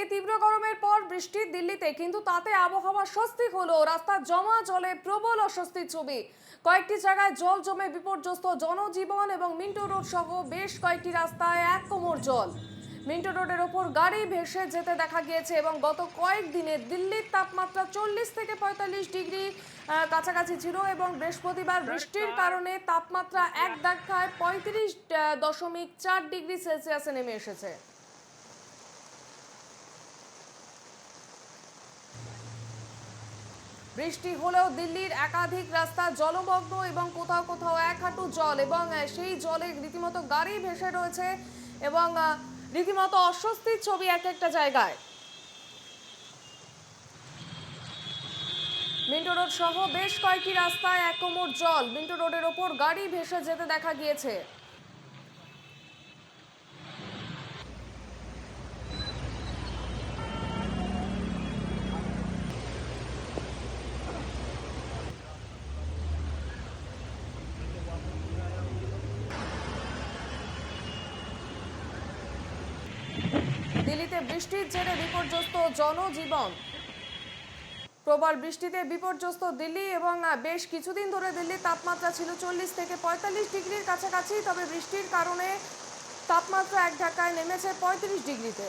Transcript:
তীব্র গরমের পর বৃষ্টি দিল্লিতে, কিন্তু তাতে আবহাওয়া স্বস্তি হলো। রাস্তার জমা জলে প্রবল অস্বস্তির ছবি। কয়েকটি জায়গায় জল জমে বিপর্যস্ত জনজীবন এবং মিন্টো রোড সহ বেশ কয়েকটি রাস্তায় এক কোমর জল। মিন্টো রোডের ওপর গাড়ি ভেসে যেতে দেখা গিয়েছে এবং গত কয়েকদিনে দিল্লির তাপমাত্রা 40 থেকে 45 ডিগ্রি কাছাকাছি ছিল এবং বৃহস্পতিবার বৃষ্টির কারণে তাপমাত্রা এক ধাক্কায় 35.4 ডিগ্রি সেলসিয়াসে নেমে এসেছে। বৃষ্টি হলেও দিল্লির একাধিক রাস্তা জলমগ্ন এবং কোথাও কোথাও এক হাঁটু জল, এবং সেই জলে রীতিমতো গাড়ি ভেসে রয়েছে এবং রীতিমতো অস্বস্তির ছবি এক একটা জায়গায়। মিন্টো রোড সহ বেশ কয়েকটি রাস্তায় এক কোমর জল। মিন্টো রোডের ওপর গাড়ি ভেসে যেতে দেখা গিয়েছে। দিল্লিতে বৃষ্টির জেরে বিপর্যস্ত জনজীবন। প্রবল বৃষ্টিতে বিপর্যস্ত দিল্লি এবং বেশ কিছুদিন ধরে দিল্লির তাপমাত্রা ছিল 40 থেকে 45 ডিগ্রির কাছাকাছি, তবে বৃষ্টির কারণে তাপমাত্রা এক ধাক্কায় নেমেছে 35 ডিগ্রিতে।